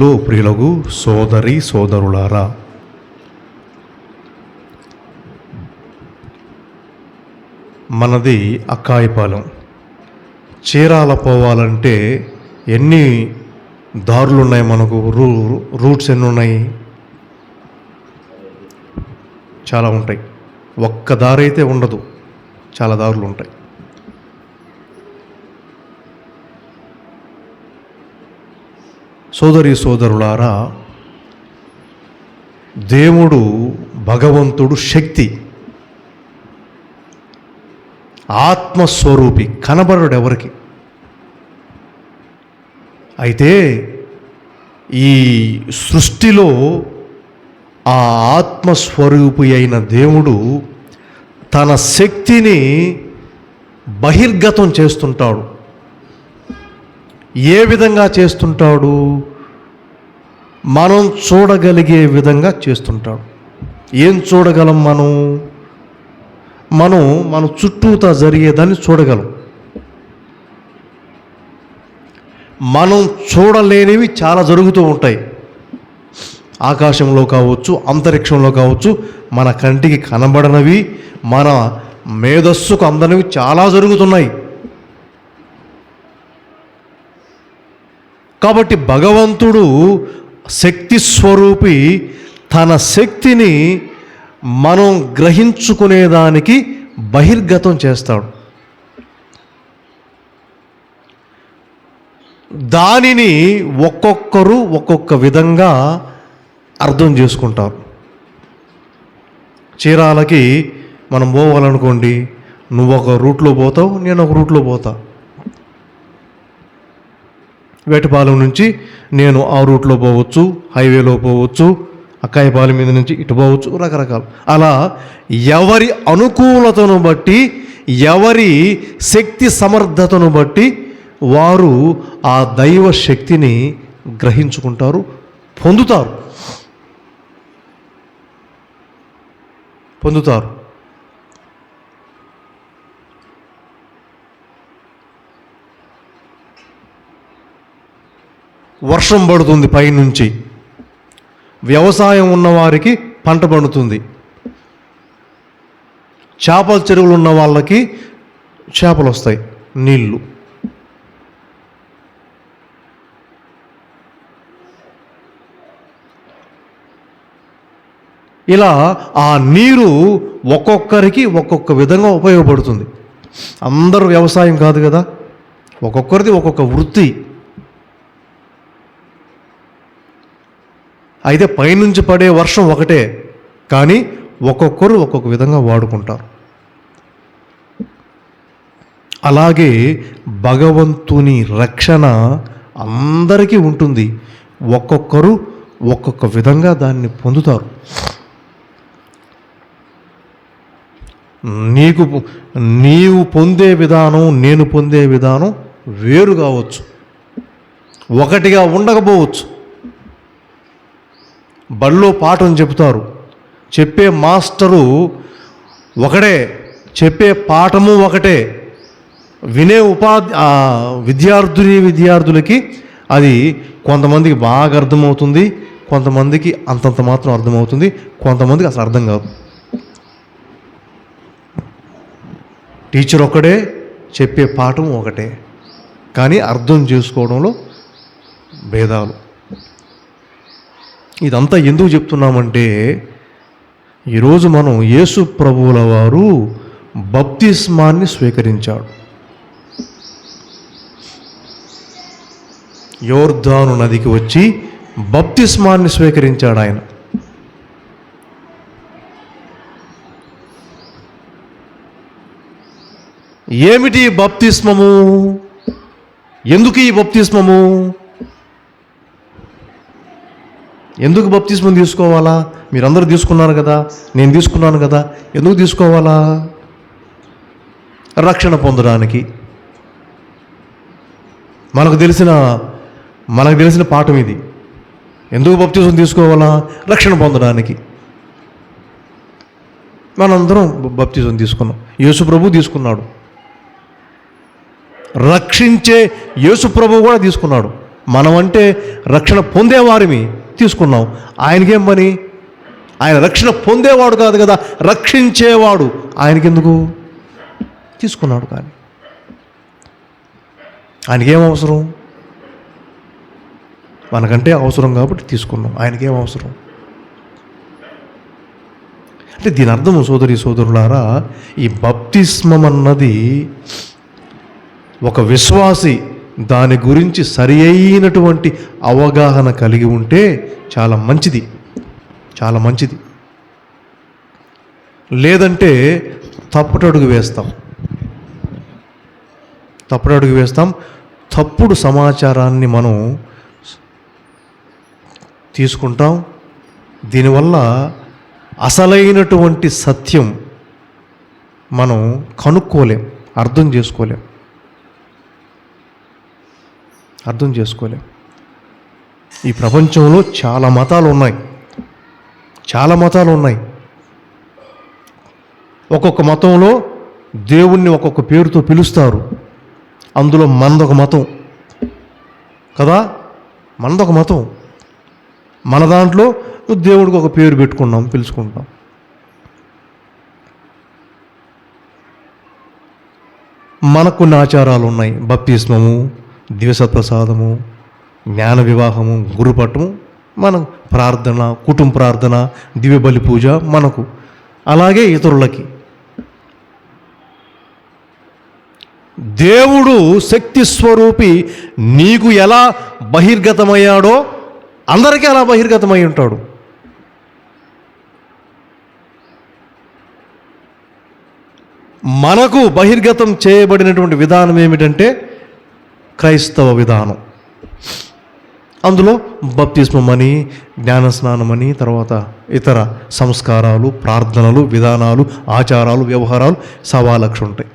లో ప్రియులకు సోదరి సోదరులారా, మనది అక్కాయిపాలెం. చీరాల పోవాలంటే ఎన్ని దారులు ఉన్నాయి, మనకు రూట్స్ ఎన్ని ఉన్నాయి? చాలా ఉంటాయి. ఒక్క దారి అయితే ఉండదు, చాలా దారులు ఉంటాయి. సోదరి సోదరులారా, దేవుడు భగవంతుడు శక్తి, ఆత్మస్వరూపి, కనబడడు ఎవరికి. అయితే ఈ సృష్టిలో ఆ ఆత్మస్వరూపి అయిన దేవుడు తన శక్తిని బహిర్గతం చేస్తుంటాడు. ఏ విధంగా చేస్తుంటాడు? మనం చూడగలిగే విధంగా చేస్తుంటాడు. ఏం చూడగలం? మన చుట్టూతా జరిగేదాన్ని చూడగలం. మనం చూడలేనివి చాలా జరుగుతూ ఉంటాయి. ఆకాశంలో కావచ్చు, అంతరిక్షంలో కావచ్చు, మన కంటికి కనబడనవి, మన మేధస్సుకు అందనివి చాలా జరుగుతున్నాయి. కాబట్టి భగవంతుడు శక్తి స్వరూపి తన శక్తిని మనం గ్రహించుకునేదానికి బహిర్గతం చేస్తాడు. దానిని ఒక్కొక్కరు ఒక్కొక్క విధంగా అర్థం చేసుకుంటారు. చీరాలకి మనం పోవాలనుకోండి, నువ్వు ఒక రూట్లో పోతావు, నేను ఒక రూట్లో పోతా. వేటపాలెం నుంచి నేను ఆ రూట్లో పోవచ్చు, హైవేలో పోవచ్చు, అక్కాయిపాలెం మీద నుంచి ఇటు పోవచ్చు, రకరకాలు. అలా ఎవరి అనుకూలతను బట్టి, ఎవరి శక్తి సమర్థతను బట్టి వారు ఆ దైవ శక్తిని గ్రహించుకుంటారు, పొందుతారు. వర్షం పడుతుంది పైనుంచి, వ్యవసాయం ఉన్నవారికి పంట పండుతుంది. చేపల చెరువులు ఉన్న వాళ్ళకి చేపలు వస్తాయి, నీళ్ళు. ఇలా ఆ నీరు ఒక్కొక్కరికి ఒక్కొక్క విధంగా ఉపయోగపడుతుంది. అందరూ వ్యవసాయం కాదు కదా, ఒక్కొక్కరిది ఒక్కొక్క వృత్తి. అయితే పైనుంచి పడే వర్షం ఒకటే, కానీ ఒక్కొక్కరు ఒక్కొక్క విధంగా వాడుకుంటారు. అలాగే భగవంతుని రక్షణ అందరికీ ఉంటుంది, ఒక్కొక్కరు ఒక్కొక్క విధంగా దాన్ని పొందుతారు. నీవు పొందే విధానం, నేను పొందే విధానం వేరు కావచ్చు, ఒకటిగా ఉండకపోవచ్చు. బడిలో పాఠం చెప్తారు, చెప్పే మాస్టరు ఒకటే, చెప్పే పాఠము ఒకటే. వినే విద్యార్థులకి అది కొంతమందికి బాగా అర్థమవుతుంది, కొంతమందికి అంతంత మాత్రం అర్థమవుతుంది, కొంతమందికి అసలు అర్థం కాదు. టీచర్ ఒకటే, చెప్పే పాఠం ఒకటే, కానీ అర్థం చేసుకోవడంలో భేదాలు. ఇదంతా ఎందుకు చెప్తున్నామంటే, ఈరోజు మనం యేసు ప్రభువుల వారు బప్తిస్మాన్ని స్వీకరించాడు. యోర్దాను నదికి వచ్చి బప్తిస్మాన్ని స్వీకరించాడు ఆయన. ఏమిటి బప్తిస్మము? ఎందుకు ఈ బప్తిస్మము? ఎందుకు బప్తిస్మం తీసుకోవాలా? మీరందరూ తీసుకున్నారు కదా, నేను తీసుకున్నాను కదా, ఎందుకు తీసుకోవాలా? రక్షణ పొందడానికి. మనకు తెలిసిన పాఠం ఇది. ఎందుకు బప్తిస్మం తీసుకోవాలా? రక్షణ పొందడానికి. మనందరం బప్తిస్మం తీసుకున్నాం, యేసు ప్రభు తీసుకున్నాడు, రక్షించే యేసు ప్రభు కూడా తీసుకున్నాడు. మనమంటే రక్షణ పొందేవారిని తీసుకున్నాం. ఆయనకేం పని? ఆయన రక్షణ పొందేవాడు కాదు కదా, రక్షించేవాడు. ఆయనకెందుకు తీసుకున్నాడు? కానీ ఆయనకేం అవసరం? మనకంటే అవసరం కాబట్టి తీసుకున్నాం. ఆయనకేం అవసరం? అంటే దీని అర్థం సోదరి సోదరులారా, ఈ బప్తిస్మం అన్నది ఒక విశ్వాసి దాని గురించి సరి అయినటువంటి అవగాహన కలిగి ఉంటే చాలా మంచిది, చాలా మంచిది. లేదంటే తప్పుటడుగు వేస్తాం, తప్పుడు సమాచారాన్ని మనం తీసుకుంటాం. దీనివల్ల అసలైనటువంటి సత్యం మనం కనుక్కోలేం, అర్థం చేసుకోలేం. ఈ ప్రపంచంలో చాలా మతాలు ఉన్నాయి. ఒక్కొక్క మతంలో దేవుణ్ణి ఒక్కొక్క పేరుతో పిలుస్తారు. అందులో మనదొక మతం కదా, మనదొక మతం. మన దాంట్లో దేవుడికి ఒక పేరు పెట్టుకున్నాం, పిలుచుకుంటాం. మనకు కొన్ని ఆచారాలు ఉన్నాయి. బప్తిస్మము, దివ్యసత్ప్రసాదము, జ్ఞాన వివాహము, గురుపట్టము, మన ప్రార్థన, కుటుంబ ప్రార్థన, దివ్య బలి పూజ మనకు. అలాగే ఇతరులకి. దేవుడు శక్తి స్వరూపి నీకు ఎలా బహిర్గతమయ్యాడో అందరికీ అలా బహిర్గతమై ఉంటాడు. మనకు బహిర్గతం చేయబడినటువంటి విధానం ఏమిటంటే క్రైస్తవ విధానం. అందులో బప్తిస్మం అని, జ్ఞానస్నానం అని, తర్వాత ఇతర సంస్కారాలు, ప్రార్థనలు, విధానాలు, ఆచారాలు, వ్యవహారాలు 1,00,000 ఉంటాయి.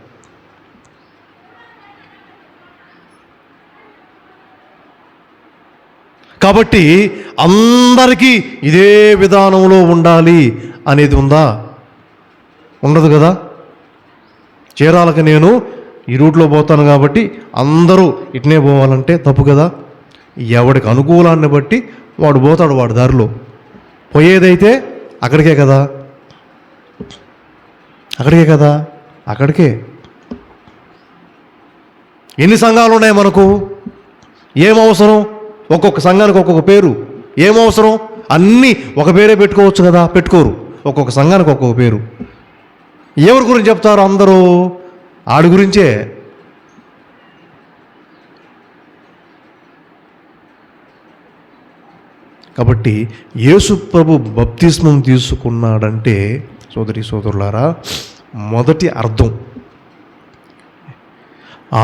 కాబట్టి అందరికీ ఇదే విధానంలో ఉండాలి అనేది ఉందా? ఉండదు కదా. చీరాలకు నేను ఈ రూట్లో పోతాను కాబట్టి అందరూ ఇట్నే పోవాలంటే తప్పు కదా. ఎవడికి అనుకూలాన్ని బట్టి వాడు పోతాడు, వాడి దారిలో. పోయేదైతే అక్కడికే కదా. ఎన్ని సంఘాలు ఉన్నాయి మనకు? ఏమవసరం? ఒక్కొక్క సంఘానికి ఒక్కొక్క పేరు. ఏమవసరం? అన్నీ ఒక పేరే పెట్టుకోవచ్చు కదా. పెట్టుకోరు. ఒక్కొక్క సంఘానికి ఒక్కొక్క పేరు. ఎవరి గురించి చెప్తారు? అందరూ ఆడి గురించే. కాబట్టి యేసు ప్రభు బప్తిస్మం తీసుకున్నాడంటే సోదరి సోదరులారా, మొదటి అర్థం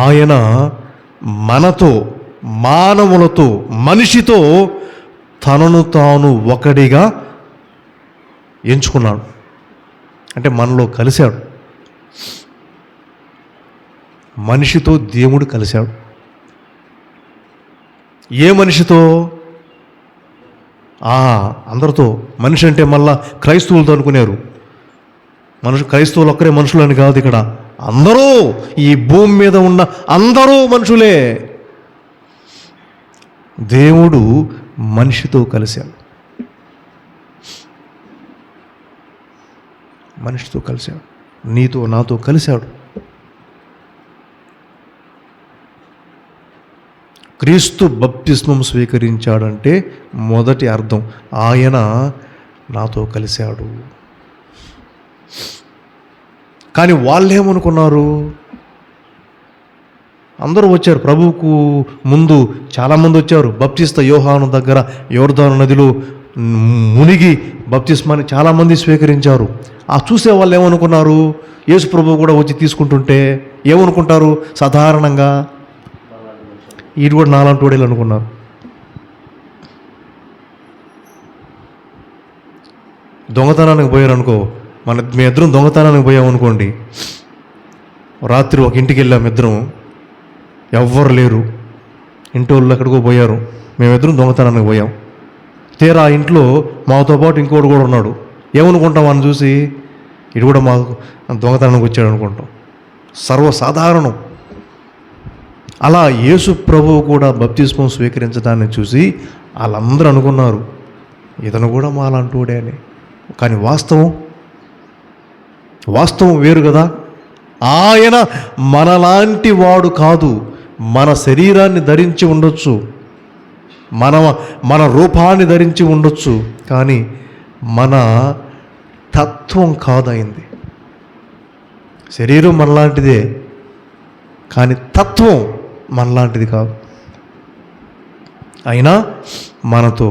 ఆయన మనతో, మానవులతో, మనిషితో తనను తాను ఒకడిగా ఎంచుకున్నాడు. అంటే మనలో కలిశాడు. మనిషితో దేవుడు కలిశాడు. ఏ మనిషితో? అందరితో. మనిషి అంటే మళ్ళా క్రైస్తవులతో అనుకునేరు. క్రైస్తవులు ఒక్కరే మనుషులు అని కాదు ఇక్కడ. అందరూ, ఈ భూమి మీద ఉన్న అందరూ మనుషులే. దేవుడు మనిషితో కలిశాడు. నీతో నాతో కలిశాడు. క్రీస్తు బప్తిస్మం స్వీకరించాడంటే మొదటి అర్థం ఆయన నాతో కలిశాడు. కానీ వాళ్ళేమనుకున్నారు? అందరూ వచ్చారు ప్రభువుకు ముందు, చాలామంది వచ్చారు. బప్తిస్త యోహాను దగ్గర యోర్దాను నదిలో మునిగి బప్తిస్మాన్ని చాలామంది స్వీకరించారు. చూసే వాళ్ళు ఏమనుకున్నారు? యేసు ప్రభువు కూడా వచ్చి తీసుకుంటుంటే ఏమనుకుంటారు? సాధారణంగా ఈడు కూడా నాలాంటి వాడేలు అనుకున్నారు. దొంగతనానికి పోయారు అనుకో, మీ ఇద్దరం దొంగతనానికి పోయామనుకోండి. రాత్రి ఒక ఇంటికి వెళ్ళాం ఇద్దరం, ఎవ్వరు లేరు, ఇంటి వాళ్ళు ఎక్కడికో పోయారు, మేమిద్దరం దొంగతనానికి పోయాం. తీరా ఇంట్లో మాతో పాటు ఇంకోటి కూడా ఉన్నాడు. ఏమనుకుంటాం అని చూసి? ఇటు కూడా మాకు దొంగతనానికి వచ్చాడు అనుకుంటాం. సర్వసాధారణం. అలా యేసు ప్రభువు కూడా బప్తిస్మం స్వీకరించడాన్ని చూసి వాళ్ళందరూ అనుకున్నారు ఇతను కూడా మాలాంటోడే అని. కానీ వాస్తవం వేరు కదా. ఆయన మనలాంటి వాడు కాదు. మన శరీరాన్ని ధరించి ఉండొచ్చు, మన రూపాన్ని ధరించి ఉండొచ్చు, కానీ మన తత్వం కాదు అయింది. శరీరం మనలాంటిదే కానీ తత్వం మనలాంటిది కాదు. అయినా మనతో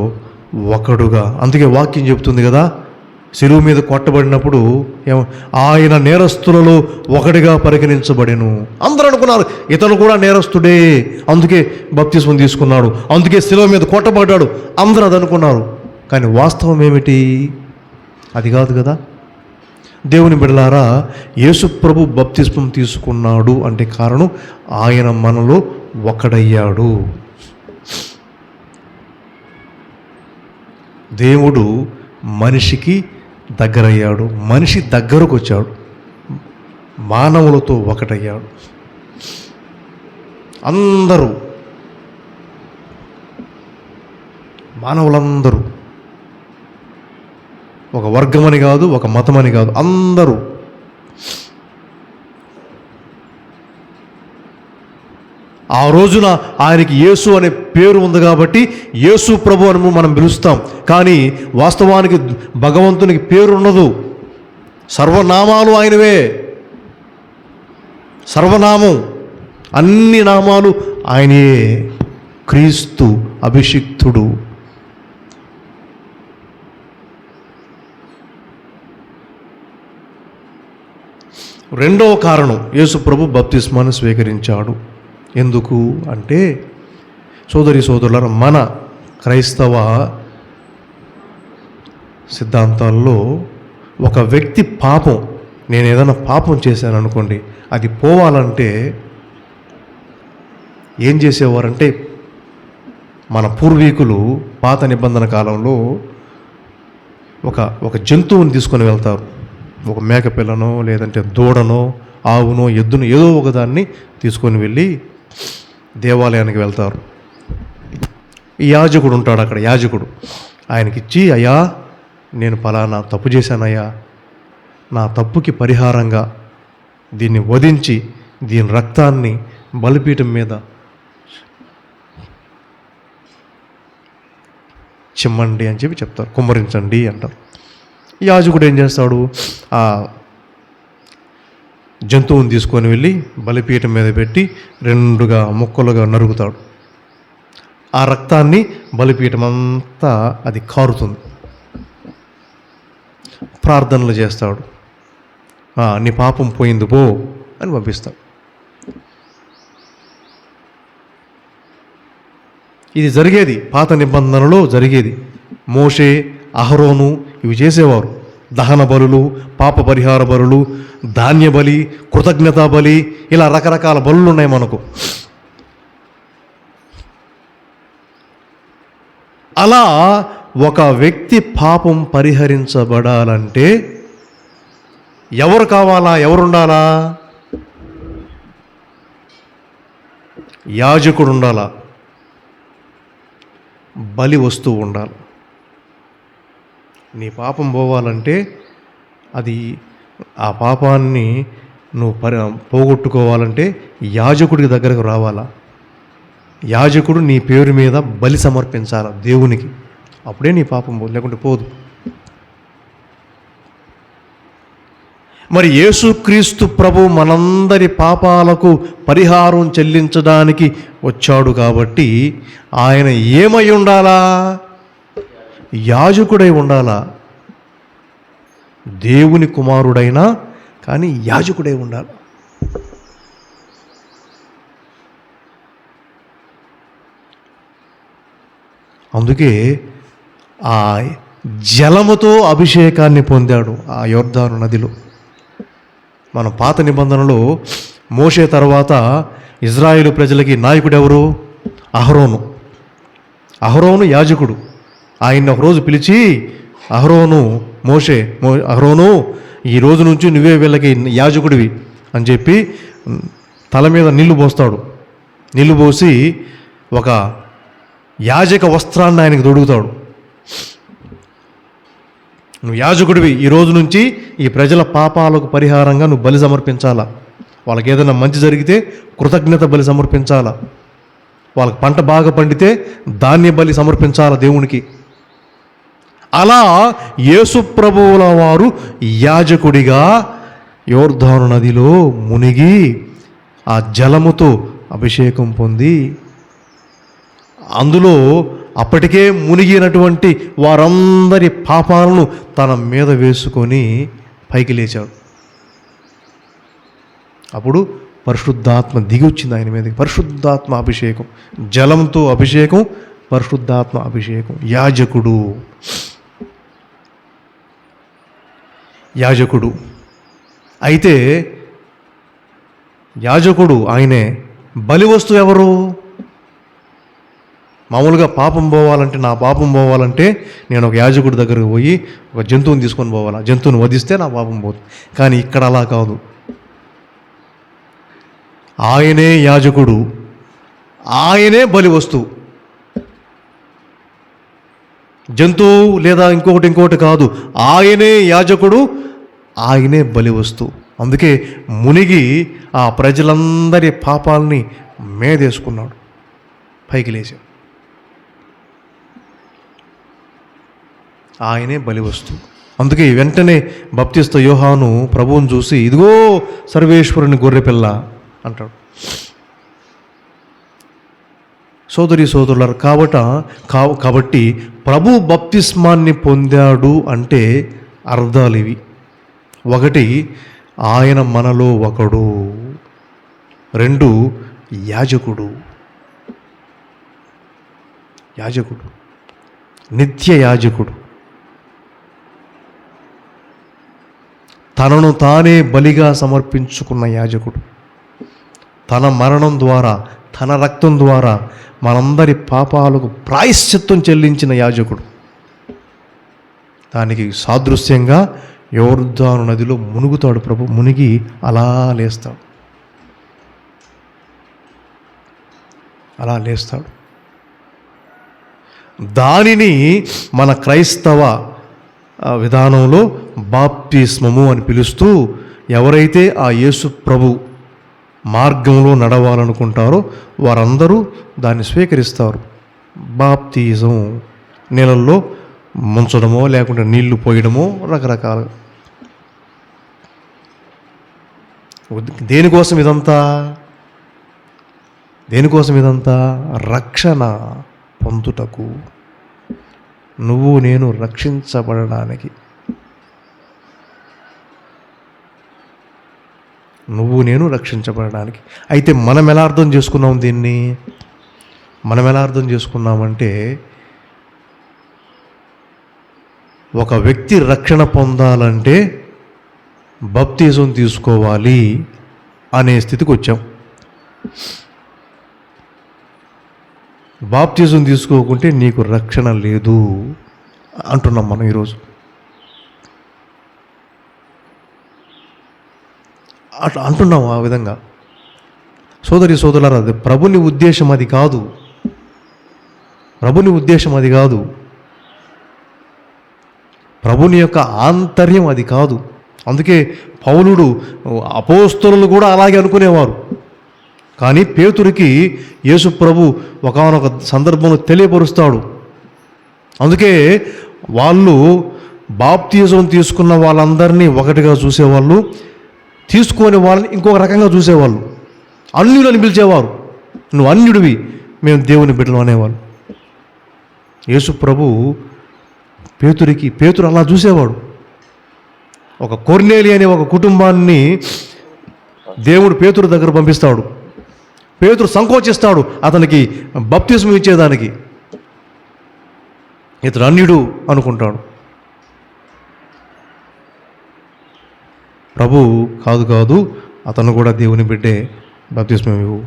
ఒకడుగా, అందుకే వాక్యం చెబుతుంది కదా, శిలువ మీద కొట్టబడినప్పుడు ఆయన నేరస్తులలో ఒకటిగా పరిగణించబడెను. అందరూ అనుకున్నారు ఇతను కూడా నేరస్తుడే, అందుకే బప్తిస్మం తీసుకున్నాడు, అందుకే శిలువ మీద కొట్టబడ్డాడు, అందరూ అది అనుకున్నారు. కానీ వాస్తవం ఏమిటి? అది కాదు కదా. దేవుని బిడ్డలారా, యేసు ప్రభు బప్తిస్మం తీసుకున్నాడు అంటే కారణం ఆయన మనలో ఒకడయ్యాడు. దేవుడు మనిషికి దగ్గరయ్యాడు, మనిషి దగ్గరకు వచ్చాడు, మానవులతో ఒకటయ్యాడు. అందరూ, మానవులందరూ, ఒక వర్గమని కాదు, ఒక మతమని కాదు, అందరూ. ఆ రోజున ఆయనకి యేసు అనే పేరు ఉంది కాబట్టి యేసు ప్రభు అని మనం పిలుస్తాం. కానీ వాస్తవానికి భగవంతునికి పేరు ఉండదు. సర్వనామాలు ఆయనవే. సర్వనామం, అన్ని నామాలు ఆయనే. క్రీస్తు అభిషిక్తుడు. రెండవ కారణం, యేసు ప్రభు బప్తిస్మాన్ని స్వీకరించాడు. ఎందుకు అంటే, సోదరులారా, మన క్రైస్తవ సిద్ధాంతాల్లో ఒక వ్యక్తి పాపం, నేను ఏదైనా పాపం చేశాను అనుకోండి, అది పోవాలంటే ఏం చేసేవారంటే, మన పూర్వీకులు పాత నిబంధన కాలంలో ఒక జంతువుని తీసుకొని వెళ్తారు. ఒక మేకపిల్లను, లేదంటే దూడనో, ఆవునో, ఎద్దును, ఏదో ఒకదాన్ని తీసుకొని వెళ్ళి దేవాలయానికి వెళ్తారు. ఈ యాజకుడు ఉంటాడు అక్కడ, యాజకుడు ఆయనకిచ్చి, అయ్యా నేను ఫలానా తప్పు చేశానయ్యా, నా తప్పుకి పరిహారంగా దీన్ని వధించి దీని రక్తాన్ని బలిపీఠం మీద చిమ్మండి అని చెప్పి చెప్తారు, కుమ్మరించండి అంటారు. యాజకుడు ఏం చేస్తాడు, ఆ జంతువుని తీసుకొని వెళ్ళి బలిపీఠం మీద పెట్టి రెండుగా ముక్కలుగా నరుగుతాడు. ఆ రక్తాన్ని బలిపీఠం అంతా అది కారుతుంది. ప్రార్థనలు చేస్తాడు, నీ పాపం పోయింది పో అని పంపిస్తాడు. ఇది జరిగేది, పాత నిబంధనలో జరిగేది. మోషే, అహరోను ఇవి చేసేవారు. దహన బలులు, పాప పరిహార బలులు, ధాన్య బలి, కృతజ్ఞతా బలి, ఇలా రకరకాల బలులు ఉన్నాయి మనకు. అలా ఒక వ్యక్తి పాపం పరిహరించబడాలంటే ఎవరు కావాలా, ఎవరుండాలా? యాజకుడు ఉండాలా, బలి వస్తువు ఉండాలి. నీ పాపం పోవాలంటే అది, ఆ పాపాన్ని నువ్వు పోగొట్టుకోవాలంటే యాజకుడికి దగ్గరకు రావాలా. యాజకుడు నీ పేరు మీద బలి సమర్పించాలి దేవునికి, అప్పుడే నీ పాపం పోదు, లేకుంటే పోదు. మరి యేసుక్రీస్తు ప్రభు మనందరి పాపాలకు పరిహారం చెల్లించడానికి వచ్చాడు కాబట్టి ఆయన ఏమై ఉండాలా? యాజకుడై ఉండాలా. దేవుని కుమారుడైనా కానీ యాజకుడై ఉండాలి. అందుకే ఆ జలముతో అభిషేకాన్ని పొందాడు ఆ యొర్దాను నదిలో. మన పాత నిబంధనలో మోషే తర్వాత ఇజ్రాయేలు ప్రజలకి నాయకుడు ఎవరు? అహరోను యాజకుడు. ఆయన్ని ఒకరోజు పిలిచి, అహరోను ఈ రోజు నుంచి నువ్వే వీళ్ళకి యాజకుడివి అని చెప్పి తల మీద నీళ్లు పోస్తాడు. నీళ్ళు పోసి ఒక యాజక వస్త్రాన్ని ఆయనకు తొడుగుతాడు. నువ్వు యాజకుడివి, ఈ రోజు నుంచి ఈ ప్రజల పాపాలకు పరిహారంగా నువ్వు బలి సమర్పించాలా, వాళ్ళకి ఏదైనా మంచి జరిగితే కృతజ్ఞత బలి సమర్పించాలా, వాళ్ళకి పంట బాగా పండితే ధాన్య బలి సమర్పించాలా దేవునికి. అలా యేసు ప్రభువుల వారు యాజకుడిగా యోర్దాను నదిలో మునిగి ఆ జలముతో అభిషేకం పొంది, అందులో అప్పటికే మునిగినటువంటి వారందరి పాపాలను తన మీద వేసుకొని పైకి లేచాడు. అప్పుడు పరిశుద్ధాత్మ దిగి వచ్చింది ఆయన మీదకి. పరిశుద్ధాత్మ అభిషేకం, జలంతో అభిషేకం, పరిశుద్ధాత్మ అభిషేకం. యాజకుడు అయితే యాజకుడు ఆయనే. బలి వస్తువు ఎవరు? మామూలుగా పాపం పోవాలంటే, నా పాపం పోవాలంటే నేను ఒక యాజకుడి దగ్గరకు పోయి ఒక జంతువుని తీసుకొని పోవాలి, జంతువుని వధిస్తే నా పాపం పోతుంది. కానీ ఇక్కడ అలా కాదు. ఆయనే యాజకుడు, ఆయనే బలి వస్తువు. జంతువు లేదా ఇంకొకటి కాదు, ఆయనే యాజకుడు, ఆయనే బలి వస్తువు. అందుకే మునిగి ఆ ప్రజలందరి పాపాలని మేదేసుకున్నాడు, పైకి లేచాడు. ఆయనే బలి వస్తువు. అందుకే వెంటనే బప్తిస్త యోహాను ప్రభువుని చూసి, ఇదిగో సర్వేశ్వరుని గొర్రెపిల్ల అంటాడు. సోదరులారా, కాబట్టి ప్రభు బప్తిస్మాన్ని పొందాడు అంటే అర్థాలు ఇవి. ఒకటి, ఆయన మనలో ఒకడు. రెండు, యాజకుడు. నిత్య యాజకుడు. తనను తానే బలిగా సమర్పించుకున్న యాజకుడు. తన మరణం ద్వారా, తన రక్తం ద్వారా మనందరి పాపాలకు ప్రాయశ్చిత్తం చెల్లించిన యాజకుడు. దానికి సాదృశ్యంగా యోర్దాను నదిలో మునుగుతాడు ప్రభు. మునిగి అలా లేస్తాడు. దానిని మన క్రైస్తవ విధానంలో బాప్తిస్మము అని పిలుస్తూ, ఎవరైతే ఆ యేసు ప్రభు మార్గంలో నడవాలనుకుంటారో వారందరూ దాన్ని స్వీకరిస్తారు. బాప్తిజం, నీళ్ళల్లో ముంచడమో లేకుంటే నీళ్లు పోయడమో రకరకాలుగా. దేనికోసం ఇదంతా? రక్షణ పొందుటకు, నువ్వు నేను రక్షించబడడానికి. అయితే మనం ఎలా అర్థం చేసుకున్నాం దీన్ని? మనం ఎలా అర్థం చేసుకున్నామంటే, ఒక వ్యక్తి రక్షణ పొందాలంటే బాప్తిజం తీసుకోవాలి అనే స్థితికి వచ్చాం. బాప్తిజం తీసుకోకుంటే నీకు రక్షణ లేదు అంటున్నాం మనం ఈరోజు. అట్లా అంటున్నాం ఆ విధంగా. సోదరులారా, ప్రభుని ఉద్దేశం అది కాదు. ప్రభుని యొక్క ఆంతర్యం అది కాదు. అందుకే పౌలుడు, అపోస్తలులు కూడా అలాగే అనుకునేవారు. కానీ పేతురికి యేసు ప్రభు ఒకానొక సందర్భంలో తెలియపరుస్తాడు. అందుకే వాళ్ళు బాప్తిజం తీసుకున్న వాళ్ళందరినీ ఒకటిగా చూసేవాళ్ళు, తీసుకొని వాళ్ళని ఇంకొక రకంగా చూసేవాళ్ళు. అన్యులని పిలిచేవారు. నువ్వు అన్యుడివి, మేము దేవుని బిడ్డలు అనేవాళ్ళు. యేసు ప్రభు పేతురు అలా చూసేవాడు. ఒక కొర్నేలి అనే ఒక కుటుంబాన్ని దేవుడు పేతురు దగ్గర పంపిస్తాడు. పేతురు సంకోచిస్తాడు అతనికి బాప్తిస్మం ఇచ్చేదానికి. ఇతడు అన్యుడు అనుకుంటాడు. ప్రభు కాదు, అతను కూడా దేవుని బిడ్డే, బాప్తిస్మం ఇవ్వు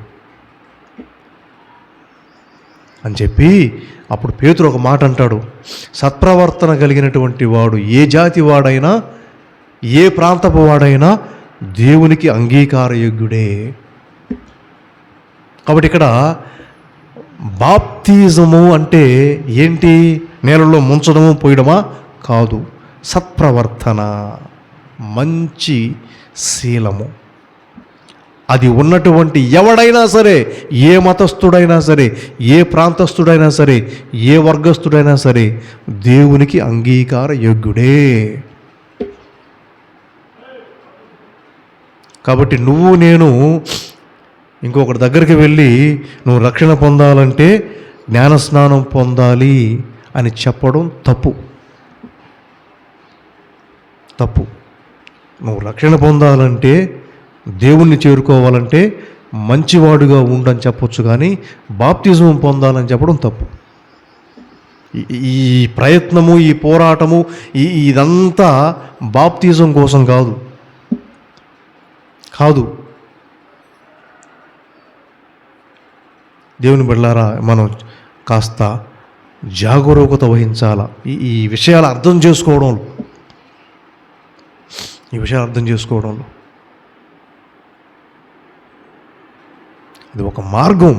అని చెప్పి, అప్పుడు పేతురు ఒక మాట అంటాడు, సత్ప్రవర్తన కలిగినటువంటి వాడు, ఏ జాతి వాడైనా, ఏ ప్రాంతపు వాడైనా దేవునికి అంగీకారయోగ్యుడే. కాబట్టి ఇక్కడ బాప్తిజము అంటే ఏంటి? నేలలో ముంచడము పోయడమా కాదు, సత్ప్రవర్తన, మంచి శీలము. అది ఉన్నటువంటి ఎవడైనా సరే, ఏ మతస్థుడైనా సరే, ఏ ప్రాంతస్థుడైనా సరే, ఏ వర్గస్థుడైనా సరే దేవునికి అంగీకార యోగ్యుడే. కాబట్టి నువ్వు నేను ఇంకొకటి దగ్గరికి వెళ్ళి నువ్వు రక్షణ పొందాలంటే జ్ఞానస్నానం పొందాలి అని చెప్పడం తప్పు. తప్పు. నువ్వు రక్షణ పొందాలంటే, దేవుణ్ణి చేరుకోవాలంటే మంచివాడుగా ఉండని చెప్పొచ్చు, కానీ బాప్తిజం పొందాలని చెప్పడం తప్పు. ఈ ప్రయత్నము, ఈ పోరాటము, ఇదంతా బాప్తిజం కోసం కాదు. దేవుని బిడ్డలారా, మనం కాస్త జాగరూకత వహించాల ఈ విషయాలు అర్థం చేసుకోవడంలో. ఇది ఒక మార్గం,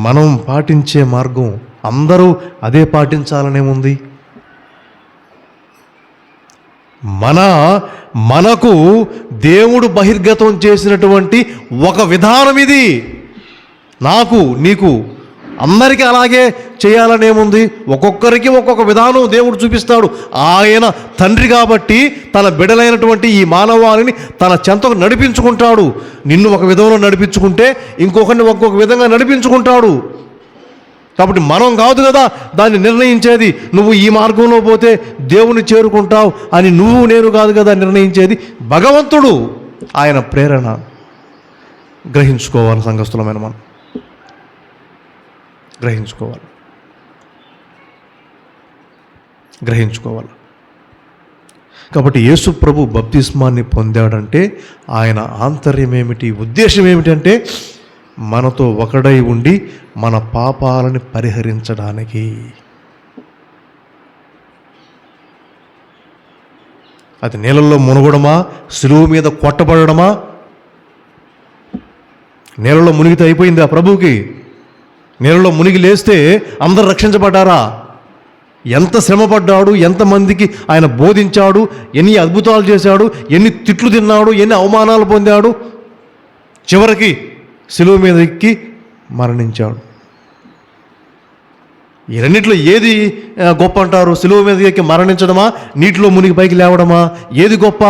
మనం పాటించే మార్గం. అందరూ అదే పాటించాలనేముంది? మనకు దేవుడు బహిర్గతం చేసినటువంటి ఒక విధానం ఇది. నాకు, నీకు, అందరికీ అలాగే చేయాలనేముంది? ఒక్కొక్కరికి ఒక్కొక్క విధానం దేవుడు చూపిస్తాడు. ఆయన తండ్రి కాబట్టి తన బిడ్డలైనటువంటి ఈ మానవాళిని తన చెంతకు నడిపించుకుంటాడు. నిన్ను ఒక విధంలో నడిపించుకుంటే ఇంకొకరిని ఒక్కొక్క విధంగా నడిపించుకుంటాడు. కాబట్టి మనం కాదు కదా దాన్ని నిర్ణయించేది. నువ్వు ఈ మార్గంలో పోతే దేవుని చేరుకుంటావు అని నువ్వు నేను కాదు కదా నిర్ణయించేది, భగవంతుడు. ఆయన ప్రేరణ గ్రహించుకోవాలి. సంఘస్థులమైన మనం గ్రహించుకోవాలి. కాబట్టి యేసు ప్రభు బప్తిస్మాన్ని పొందాడంటే ఆయన ఆంతర్యం ఏమిటి, ఉద్దేశం ఏమిటంటే మనతో ఒకడై ఉండి మన పాపాలని పరిహరించడానికి. అది నీళ్ళల్లో మునగడమా, సిలువ మీద కొట్టబడమా? నీళ్ళలో మునిగితే అయిపోయింది ఆ ప్రభువుకి? నీళ్ళలో మునిగి లేస్తే అందరు రక్షించబడ్డారా? ఎంత శ్రమపడ్డాడు, ఎంతమందికి ఆయన బోధించాడు, ఎన్ని అద్భుతాలు చేశాడు, ఎన్ని తిట్లు తిన్నాడు, ఎన్ని అవమానాలు పొందాడు, చివరికి సిలువ మీద ఎక్కి మరణించాడు. ఈ రెండిట్లో ఏది గొప్ప అంటారు? సిలువ మీద ఎక్కి మరణించడమా, నీటిలో మునిగి పైకి లేవడమా? ఏది గొప్ప,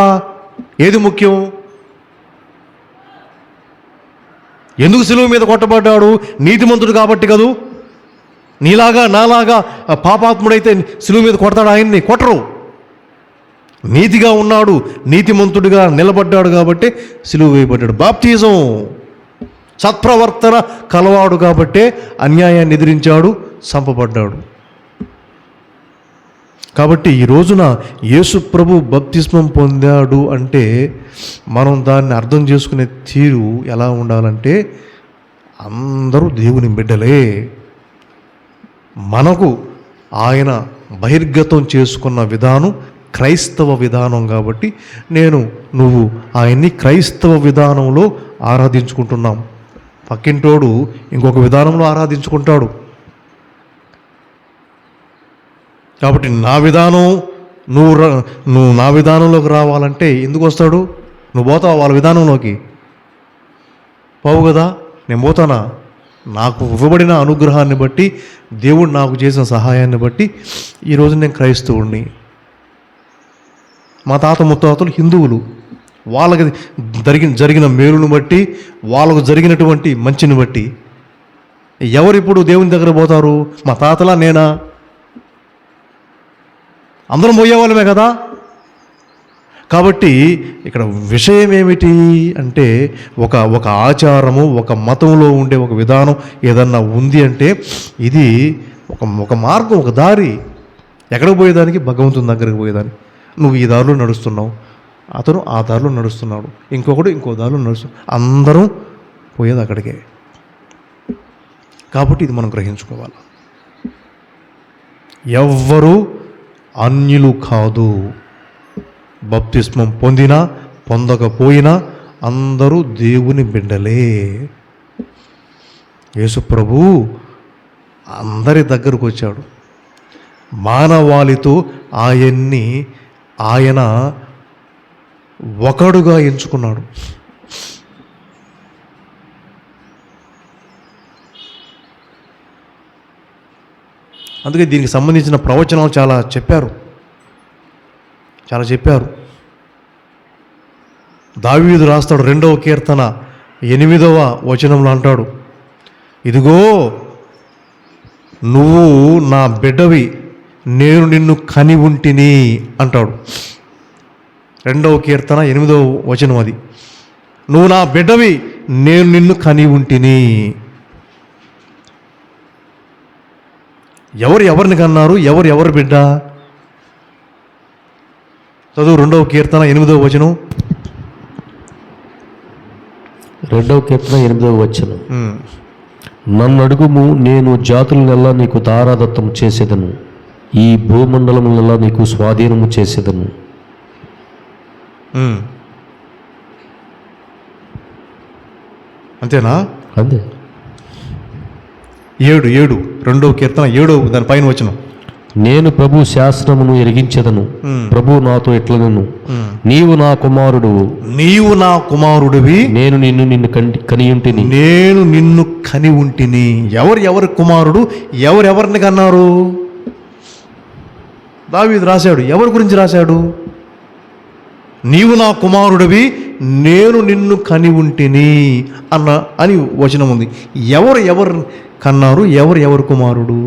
ఏది ముఖ్యం? ఎందుకు సిలువ మీద కొట్టబడ్డాడు? నీతిమంతుడు కాబట్టి కదూ. నీలాగా నాలాగా పాపాత్ముడైతే సిలువ మీద కొడతాడు ఆయన్ని? కొట్టరు. నీతిగా ఉన్నాడు, నీతిమంతుడిగా నిలబడ్డాడు కాబట్టి సిలువ వేయబడ్డాడు. బాప్తిజం సత్ప్రవర్తన కలవాడు కాబట్టే అన్యాయాన్ని ఎదిరించాడు, చంపబడ్డాడు. కాబట్టి ఈ రోజున యేసు ప్రభు బప్తిస్మం పొందాడు అంటే మనం దాన్ని అర్థం చేసుకునే తీరు ఎలా ఉండాలంటే, అందరూ దేవుని బిడ్డలే. మనకు ఆయన బహిర్గతం చేసుకున్న విధానం క్రైస్తవ విధానం కాబట్టి నువ్వు ఆయన్ని క్రైస్తవ విధానంలో ఆరాధించుకుంటున్నాం. పక్కింటోడు ఇంకొక విధానంలో ఆరాధించుకుంటాడు. కాబట్టి నా విధానం, నువ్వు నా విధానంలోకి రావాలంటే ఎందుకు వస్తాడు? నువ్వు పోతావు వాళ్ళ విధానంలోకి? పోవు కదా. నేను పోతానా? నాకు ఇవ్వబడిన అనుగ్రహాన్ని బట్టి, దేవుడు నాకు చేసిన సహాయాన్ని బట్టి ఈరోజు నేను క్రైస్తవుడిని. మా తాత ముత్తాతలు హిందువులు. వాళ్ళకి జరిగిన మేలును బట్టి, వాళ్ళకు జరిగినటువంటి మంచిని బట్టి ఎవరిప్పుడు దేవుని దగ్గర పోతారు? మా తాతలా నేనా? అందరం పోయేవాళ్ళమే కదా. కాబట్టి ఇక్కడ విషయం ఏమిటి అంటే, ఒక ఆచారము, ఒక మతంలో ఉండే ఒక విధానం ఏదన్నా ఉంది అంటే ఇది ఒక మార్గం, ఒక దారి. ఎక్కడికి పోయేదానికి? భగవంతుని దగ్గరికి పోయేదానికి. నువ్వు ఈ దారిలో నడుస్తున్నావు, అతను ఆ దారిలో నడుస్తున్నాడు, ఇంకొకడు ఇంకో దారిలో నడుస్తున్నాడు, అందరం పోయేది అక్కడికే. కాబట్టి ఇది మనం గ్రహించుకోవాలి. ఎవ్వరూ అన్యులు కాదు. బప్తిస్మం పొందినా పొందకపోయినా అందరూ దేవుని బిడ్డలే. యేసు ప్రభు అందరి దగ్గరకు వచ్చాడు. మానవాళితో ఆయన ఒకడుగా ఎంచుకున్నాడు. అందుకే దీనికి సంబంధించిన ప్రవచనాలు చాలా చెప్పారు. దావీదు రాస్తాడు 2వ కీర్తన 8వ వచనంలో అంటాడు, ఇదిగో నువ్వు నా బిడ్డవి, నేను నిన్ను కని ఉంటిని అంటాడు. 2వ కీర్తన 8వ వచనం అది. నువ్వు నా బిడ్డవి, నేను నిన్ను కని ఉంటిని. ఎవరిని కన్నారు? ఎవరి బిడ్డ? చదువు 2వ కీర్తన 8వ వచనం. 2వ కీర్తన 8వ వచనం. నన్ను అడుగుము, నేను జాతులనెల్లా నీకు దారాదత్తం చేసేదను, ఈ భూమండలములెల్లా నీకు స్వాధీనము చేసేదను. అంతేనా? అంతే. 7 2వ కీర్తన 7 దాని పైన వచనం. నేను ప్రభు శాసనమును ఎరిగించెదను, ప్రభు నాతో ఎట్లనను, నీవు నా కుమారుడివి, నేను నిన్ను కనియుంటిని. నేను నిన్ను కని ఉంటిని. ఎవరి కుమారుడు? ఎవరిని కన్నారు? దావీదు రాశాడు. ఎవరి గురించి రాశాడు? నీవు నా కుమారుడివి, నేను నిన్ను కని ఉంటిని అని వచనం ఉంది. ఎవరు కన్నారు? ఎవరి కుమారుడు?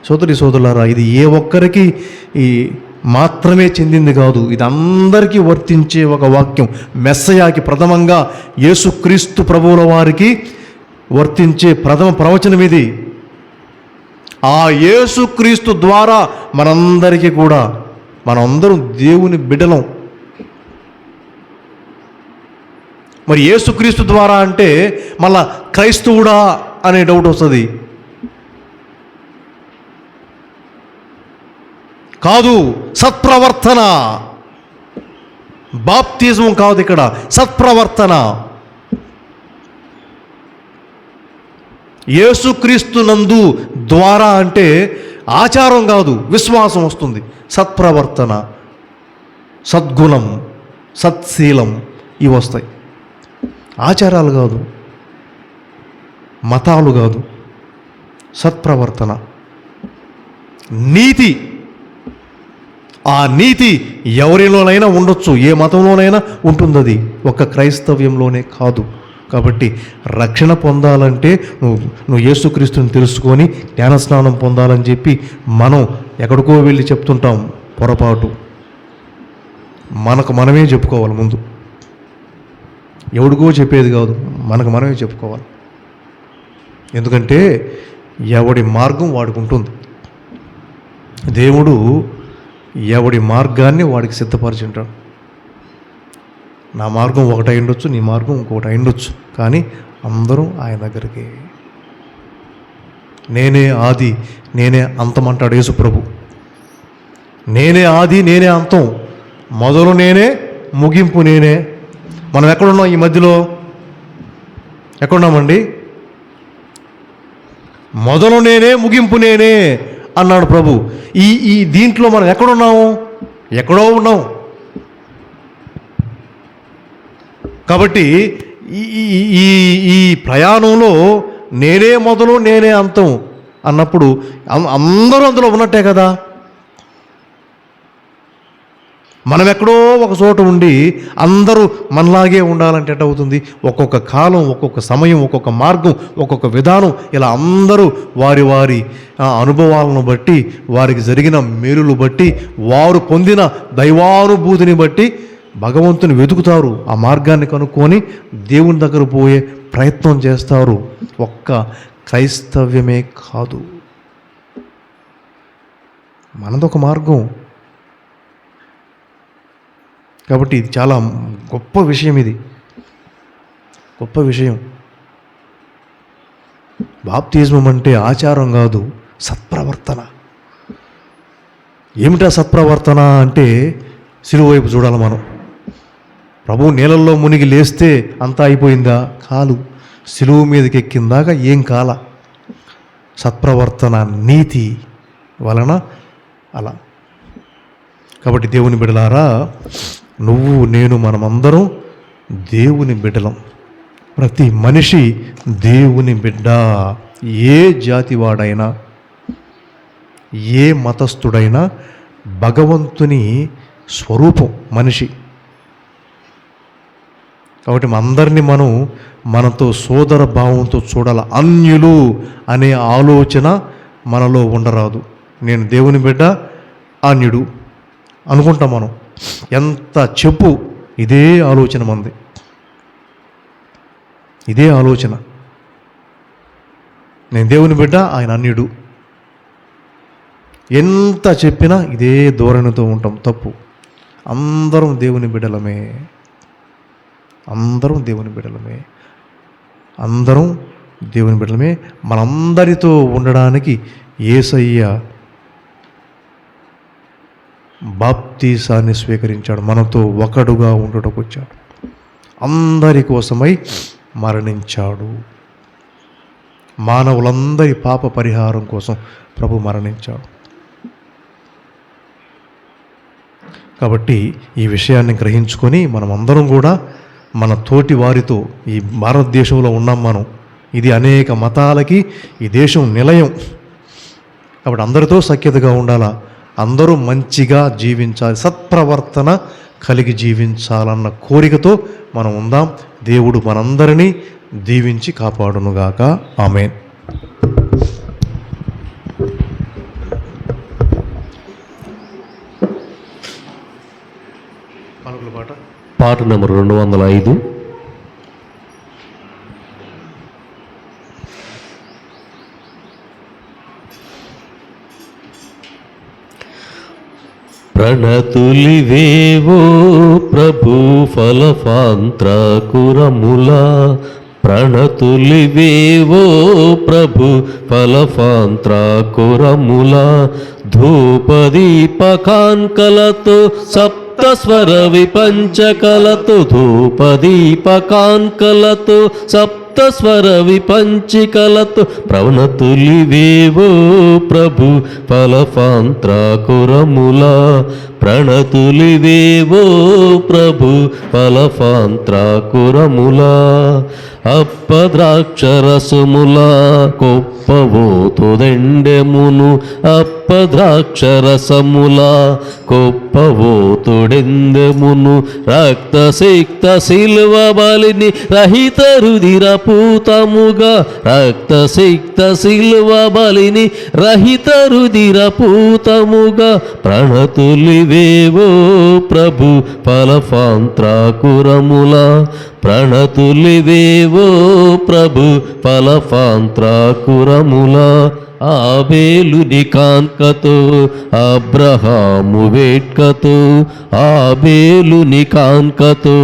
సోదరులారా, ఇది ఏ ఒక్కరికి మాత్రమే చెందింది కాదు, ఇది అందరికీ వర్తించే ఒక వాక్యం. మెస్సయాకి ప్రథమంగా యేసుక్రీస్తు ప్రభువుల వారికి వర్తించే ప్రథమ ప్రవచనం ఇది. ఆ యేసుక్రీస్తు ద్వారా మనందరికీ కూడా, మనందరం దేవుని బిడ్డలం. మరి యేసుక్రీస్తు ద్వారా అంటే మళ్ళా క్రైస్తవుడా అనే డౌట్ వస్తుంది. కాదు, సత్ప్రవర్తన. బాప్తిజం కాదు ఇక్కడ, సత్ప్రవర్తన. యేసుక్రీస్తు నందు ద్వారా అంటే ఆచారం కాదు, విశ్వాసం వస్తుంది. సత్ప్రవర్తన, సద్గుణం, సత్శీలం ఇవి వస్తాయి. ఆచారాలు కాదు, మతాలు కాదు, సత్ప్రవర్తన, నీతి. ఆ నీతి ఎవరిలోనైనా ఉండొచ్చు, ఏ మతంలోనైనా ఉంటుంది. అది ఒక్క క్రైస్తవ్యంలోనే కాదు. కాబట్టి రక్షణ పొందాలంటే నువ్వు యేసుక్రీస్తుని తెలుసుకొని జ్ఞానస్నానం పొందాలని చెప్పి మనం ఎక్కడికో వెళ్ళి చెప్తుంటాం. పొరపాటు. మనమే చెప్పుకోవాలి ముందు. ఎవడికో చెప్పేది కాదు, మనమే చెప్పుకోవాలి. ఎందుకంటే ఎవడి మార్గం వాడికి ఉంటుంది. దేవుడు ఎవడి మార్గాన్ని వాడికి సిద్ధపరిచి ఉంటాడు. నా మార్గం ఒకటి అయిండొచ్చు, నీ మార్గం ఇంకొకటి అయిండొచ్చు, కానీ అందరూ ఆయన దగ్గరికి. నేనే ఆది, నేనే అంతం అంటాడు యేసు ప్రభు. నేనే ఆది, నేనే అంతం, మొదలు నేనే, ముగింపు నేనే. మనం ఎక్కడున్నాం? ఈ మధ్యలో ఎక్కడున్నామండి? మొదలు నేనే, ముగింపు నేనే అన్నాడు ప్రభు. ఈ దీంట్లో మనం ఎక్కడున్నాము? ఎక్కడో ఉన్నాం. కాబట్టి ఈ ప్రయాణంలో నేనే మొదలు, నేనే అంతం అన్నప్పుడు అందరూ అందులో ఉన్నట్టే కదా. మనం ఎక్కడో ఒక చోట ఉండి అందరూ మనలాగే ఉండాలంటే ఎట్ట అవుతుంది? ఒక్కొక్క కాలం, ఒక్కొక్క సమయం, ఒక్కొక్క మార్గం, ఒక్కొక్క విధానం, ఇలా అందరూ వారి వారి అనుభవాలను బట్టి, వారికి జరిగిన మేలులు బట్టి, వారు పొందిన దైవానుభూతిని బట్టి భగవంతుని వెతుకుతారు. ఆ మార్గాన్ని కనుక్కొని దేవుని దగ్గర పోయే ప్రయత్నం చేస్తారు. ఒక్క క్రైస్తవ్యమే కాదు, మనదొక మార్గం. కాబట్టి ఇది చాలా గొప్ప విషయం. ఇది గొప్ప విషయం. బాప్తిజం అంటే ఆచారం కాదు, సత్ప్రవర్తన. ఏమిటా సత్ప్రవర్తన అంటే శిలువ వైపు చూడాలి మనం. ప్రభువు నీళ్ళల్లో మునిగి లేస్తే అంతా అయిపోయిందా? కాదు. సిలువు మీదకి ఎక్కిందాక ఏం కాల, సత్ప్రవర్తన నీతి వలన అలా. కాబట్టి దేవుని బిడ్డలారా, నువ్వు నేను మనమందరం దేవుని బిడ్డలం. ప్రతి మనిషి దేవుని బిడ్డ. ఏ జాతి వాడైనా, ఏ మతస్థుడైనా భగవంతుని స్వరూపం మనిషి. కాబట్టి అందరినీ మనతో సోదర భావంతో చూడాలి. అన్యులు అనే ఆలోచన మనలో ఉండరాదు. నేను దేవుని బిడ్డ, అన్యుడు అనుకుంటాం మనం. ఎంత చెప్పు, ఇదే ఆలోచన మంది, ఇదే ఆలోచన. నేను దేవుని బిడ్డ, ఆయన అన్యుడు. ఎంత చెప్పినా ఇదే ధోరణితో ఉంటాం. తప్పు. అందరం దేవుని బిడ్డలమే, అందరం దేవుని బిడ్డలమే, అందరం దేవుని బిడ్డలమే. మనందరితో ఉండడానికి యేసయ్య బాప్తీసాన్ని స్వీకరించాడు. మనతో ఒకడుగా ఉండటకు వచ్చాడు. అందరి కోసమై మరణించాడు. మానవులందరి పాప పరిహారం కోసం ప్రభు మరణించాడు. కాబట్టి ఈ విషయాన్ని గ్రహించుకొని మనమందరం కూడా మన తోటి వారితో, ఈ భారతదేశంలో ఉన్నాం మనం, ఇది అనేక మతాలకి ఈ దేశం నిలయం. కాబట్టి అందరితో సఖ్యతగా ఉండాలా, అందరూ మంచిగా జీవించాలి, సత్ప్రవర్తన కలిగి జీవించాలన్న కోరికతో మనం ఉందాం. దేవుడు మనందరినీ దీవించి కాపాడునుగాక. ఆమేన్. పాట నెంబర్ 205. ప్రణతులివేవో ప్రభు ఫలఫాంత్రకురముల, ప్రణతులివేవో ప్రభు ఫలఫాంత్రకురముల, ధూపదీపకాంకలతో సప్తస్వర విపంచకలతో, ధూపదీపకాంకలతో సప్తస్వర విపంచికలతో, ప్రణతులివేవో ప్రభు ఫలఫాంత్రకురముల, ప్రణతులివేవో ప్రభు ఫలఫాంత్రకురముల, అప్పద్రాక్షరసముల కొప్పవోతుదెండెమును, అప్పద్రాక్షరసముల కొప్పవోతుడెందెమును, రక్తసిక్త శిల్వ బలిని రహిత రుధిర పూతముగా, రక్తసిక్త శిల్వ బలిని రహిత రుధిర పూతముగా, ప్రణతులివేవో ప్రభు ఫలఫాంత్రకురముల, ప్రణతులివేవో ప్రభు ఫలఫాంత్రకురముల, ఆబేలుని కాంకతో అబ్రహాము వేట్కతో, ఆబేలుని కాంకతో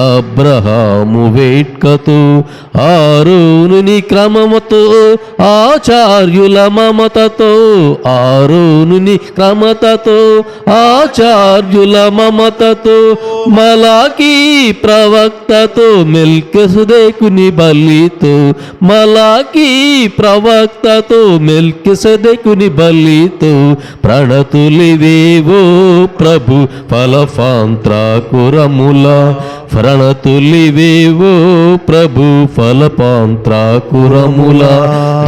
అబ్రహాము వేట్కతో, ఆరోనుని క్రమముతో ఆచార్యుల మమతతో, ఆరోనుని క్రమతతో ఆచార్యుల మమతతో, మలాకీ ప్రవక్తతో మెల్కిసెదెకుని బలితో, మలాకీ ప్రవక్తతో మెల్కిసెదెకుని బలితో, ప్రణతులివేవో ప్రభు ఫలఫాంత్రకురముల, ప్రణతులివేవో ప్రభు ఫలఫాంత్రకురముల,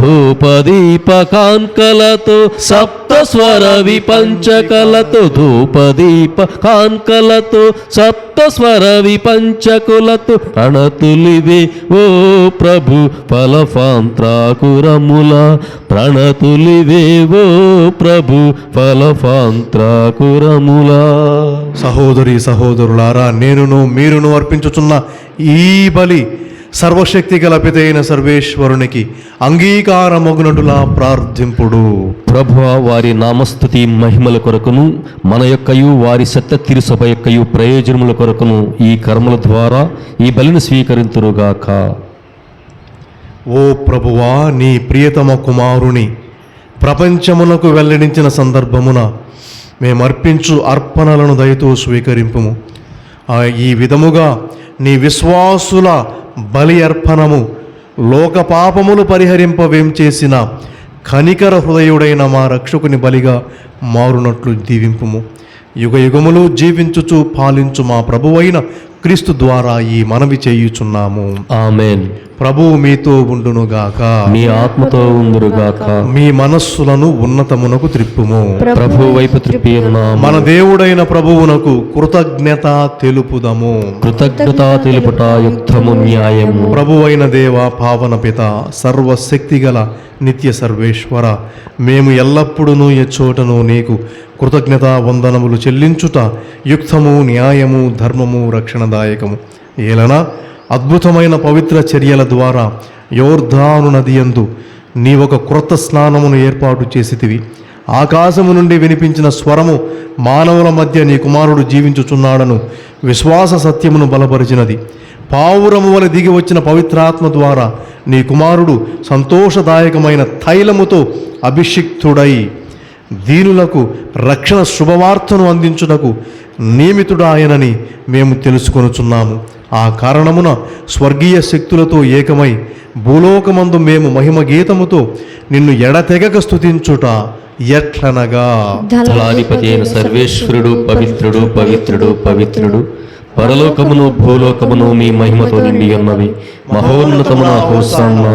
ధూపదీపకాంకలతో సప్తస్వర విపంచకలతో, ధూపదీపకాంకలతో సప్తస్వర విపంచకులతో, ప్రణతులివేవో ప్రభు ఫలఫాంత్రకురముల, ప్రణతులివేవో ప్రభు ఫలఫాంత్రకురముల. సహోదరి సహోదరులారా, నేనును మీరును అర్పించుచున్న ఈ బలి సర్వశక్తి గల పితైన సర్వేశ్వరునికి అంగీకారమగునటులా ప్రార్థింపుడు. ప్రభువా, వారి నామస్తుతి మహిమల కొరకును మన యొక్కయు వారి సత్య తిరుసభ యొక్కయు ప్రయోజనముల కొరకును ఈ కర్మల ద్వారా ఈ బలిని స్వీకరింతురుగాక. ఓ ప్రభువా, నీ ప్రియతమ కుమారుని ప్రపంచమునకు వెల్లడించిన సందర్భమున మేమర్పించు అర్పణలను దయతో స్వీకరింపుము. ఈ విధముగా నీ విశ్వాసుల బలి అర్పణము లోక పాపములు పరిహరింపవేం చేసిన కనికర హృదయుడైన మా రక్షకుని బలిగా మారునట్లు దీవింపుము. యుగ యుగములు జీవించుచు పాలించు మా ప్రభువైన క్రీస్తు ద్వారా ఈ మనవి చేయుచున్నాము. ఆమేన్. ప్రభువు మీతో ఉండునుగాక. మీ ఆత్మతో ఉందురుగాక. మీ మనస్సులను ఉన్నతమునకు త్రిప్పుము. ప్రభు వైపు త్రిప్పి ఉన్నాము. మన దేవుడైన ప్రభువునకు కృతజ్ఞత తెలుపుదము. కృతజ్ఞత తెలుపుట యుక్తము, న్యాయము. ప్రభువైన దేవ, పావన పిత, సర్వశక్తిగల నిత్య సర్వేశ్వర, మేము ఎల్లప్పుడూ ఎచ్చోటను నీకు కృతజ్ఞత వందనములు చెల్లించుట యుక్తము, న్యాయము, ధర్మము, రక్షణదాయకము. ఏలన అద్భుతమైన పవిత్ర చర్యల ద్వారా యోర్ధాను నది యందు నీవొక క్రొత్త స్నానమును ఏర్పాటు చేసితివి. ఆకాశము నుండి వినిపించిన స్వరము మానవుల మధ్య నీ కుమారుడు జీవించుచున్నాడను విశ్వాస సత్యమును బలపరిచినది. పావురము వలె దిగి వచ్చిన పవిత్రాత్మ ద్వారా నీ కుమారుడు సంతోషదాయకమైన తైలముతో అభిషిక్తుడై దీనులకు రక్షణ శుభవార్తను అందించుటకు నియమితుడాయనని మేము తెలుసుకొనుచున్నాము. ఆ కారణమున స్వర్గీయ శక్తులతో ఏకమై భూలోకమందు మేము మహిమ గీతముతో నిన్ను ఎడతెగక స్తుతించుట ఎట్లనగా, దళాధిపతి అయిన సర్వేశ్వరుడు పవిత్రుడు, పవిత్రుడు, పవిత్రుడు. పరలోకమును భూలోకమును మీ మహిమతో నిండి ఉన్నవి. మహోన్నతమున హోసాన్న.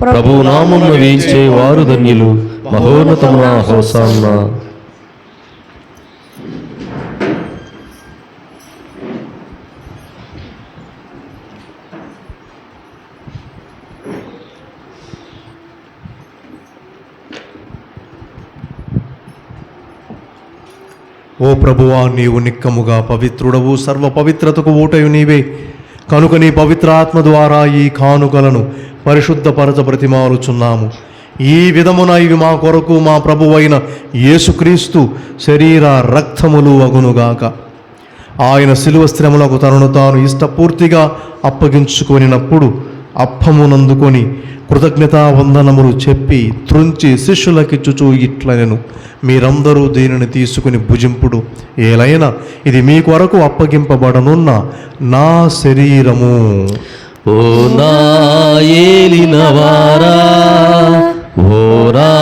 ప్రభువు నామమున వేయించే వారు ధన్యులు. మహోన్నతమున హోసాన్న. ఓ ప్రభువా, నీవు నిక్కముగా పవిత్రుడవు, సర్వ పవిత్రతకు ఊటయు నీవే. కనుక నీ పవిత్రాత్మ ద్వారా ఈ కానుకలను పరిశుద్ధపరచ బ్రతిమాలుచున్నాము. ఈ విధమున ఇవి మా కొరకు మా ప్రభువైన యేసుక్రీస్తు శరీర రక్తములు అగునుగాక. ఆయన శిలువ శ్రమలకు తనను తాను ఇష్టపూర్తిగా అప్పగించుకొనినప్పుడు అప్పమునందుకొని కృతజ్ఞతా వందనములు చెప్పి త్రుంచి శిష్యులకిచ్చుచూ ఇట్లనెను, మీరందరూ దీనిని తీసుకుని భుజింపుడు. ఏలైనా ఇది మీ కొరకు అప్పగింపబడనున్న నా శరీరము. ఓ నా ఏలినవారా, ఓ నా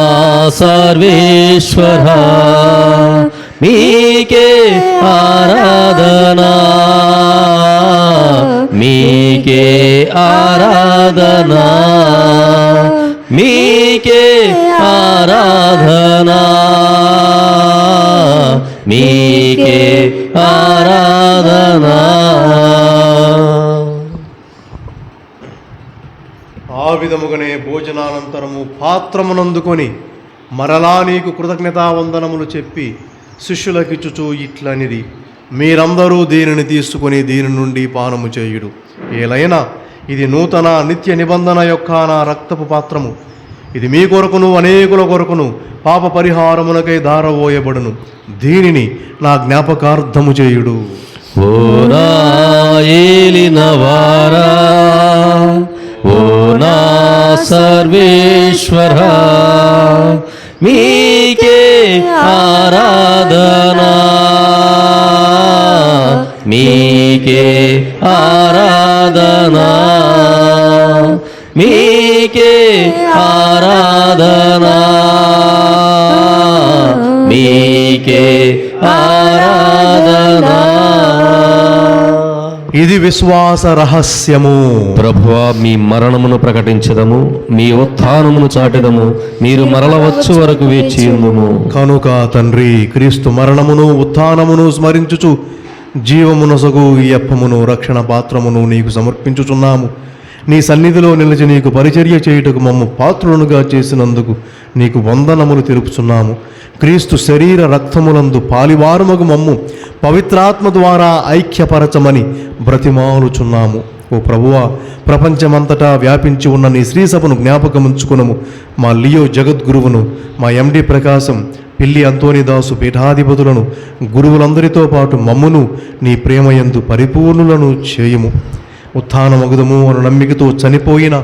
సర్వేశ్వరా, మీకే ఆరాధనా, మీకే ఆరాధనా, మీకే ఆరాధనా, మీకే ఆరాధనా. ఆ విధముగానే భోజనానంతరము పాత్రమునందుకొని మరలా నీకు కృతజ్ఞతా వందనములు చెప్పి శిష్యులకిచ్చుచూ ఇట్లనిది, మీరందరూ దీనిని తీసుకుని దీని నుండి పానము చేయుడు. ఏలైనా ఇది నూతన నిత్య నిబంధన యొక్క నా రక్తపు పాత్రము. ఇది మీ కొరకును అనేకుల కొరకును పాప పరిహారమునకై దారవోయబడును. దీనిని నా జ్ఞాపకార్థము చేయుడు. ఓ నా ఏలినవారా, ఓ నా సర్వేశ్వరా, మీకే ఆరాధనా, మీకే ఆరాధనా, మీకే ఆరాధనా, మీకే ఆరాధనా. ఇది విశ్వాస రహస్యము. ప్రభువా, మీ మరణమును ప్రకటించదము, మీ ఉత్థానమును చాటెదము. మీరు మరల వచ్చు వరకు వేచియుందుము. కనుక తండ్రి, క్రీస్తు మరణమును ఉత్థానమును స్మరించుచు జీవమునసగు ఈ అప్పమును రక్షణ పాత్రమును నీకు సమర్పించుచున్నాము. నీ సన్నిధిలో నిలిచి నీకు పరిచర్య చేయుటకు మమ్ము పాత్రులనుగా చేసినందుకు నీకు వందనములు తెలుపుచున్నాము. క్రీస్తు శరీర రక్తములందు పాలివారమగు మమ్ము పవిత్రాత్మ ద్వారా ఐక్యపరచమని బ్రతిమాలుచున్నాము. ఓ ప్రభువా, ప్రపంచమంతటా వ్యాపించి ఉన్న నీ శ్రీసభను జ్ఞాపకముంచుకునము. మా లియో జగద్గురువును, మా ఎండి ప్రకాశం, పిల్లి అంతోనిదాసు పీఠాధిపతులను, గురువులందరితో పాటు మమ్మును నీ ప్రేమయందు పరిపూర్ణులను చేయుము. ఉత్థానమగుదము అను నమ్మికతో చనిపోయిన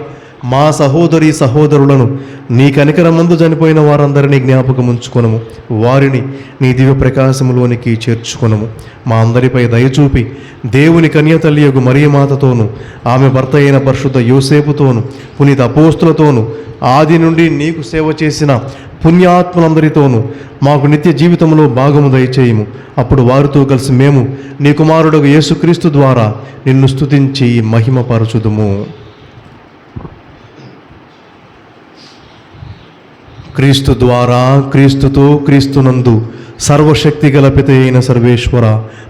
మా సహోదరి సహోదరులను నీ కనికరమందు చనిపోయిన వారందరినీ జ్ఞాపకం ఉంచుకొనము. వారిని నీ దివ్య ప్రకాశములోనికి చేర్చుకొనము. మా అందరిపై దయచూపి దేవుని కన్యతల్లియగు మరియమాతతోను, ఆమె భర్త అయిన పరిశుద్ధ యోసేపుతోను, పునీత అపోస్తులతోను, ఆది నుండి నీకు సేవ చేసిన పుణ్యాత్ములందరితోనూ మాకు నిత్య జీవితంలో భాగము దయచేయము. అప్పుడు వారితో కలిసి మేము నీ కుమారుడు యేసుక్రీస్తు ద్వారా నిన్ను స్తుతించి మహిమపరచుదుము. క్రీస్తు ద్వారా, క్రీస్తుతో, క్రీస్తునందు సర్వశక్తి గల పిత అయిన సర్వేశ్వర,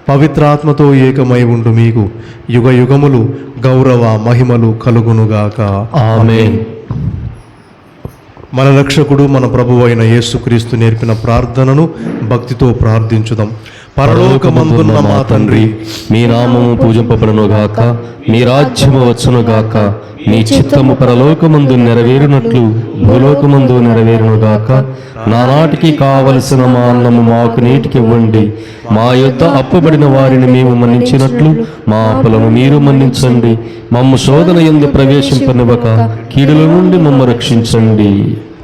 పవిత్రాత్మతో ఏకమై ఉండు మీకు యుగ యుగములు గౌరవ మహిమలు కలుగునుగాక. ఆమేన్. మన రక్షకుడు మన ప్రభువు అయిన యేసుక్రీస్తు నేర్పిన ప్రార్థనను భక్తితో ప్రార్థించుదాం. పరలోకమందున్న మా తండ్రి, మీ నామము పూజింపబడునుగాక, మీ రాజ్యము వచ్చునుగాక, మీ చిత్తము పరలోకమందు నెరవేరునట్లు భూలోకమందు నెరవేరునుగాక. నానాటికి కావలసిన మా అన్నము మాకు నేటికి ఇవ్వండి. మా యొద్ద అప్పుబడిన వారిని మేము మన్నించినట్లు మా అప్పులను మీరు మన్నించండి. మమ్ము శోధన యందు ప్రవేశింపనివ్వక కీడుల నుండి మమ్ము రక్షించండి.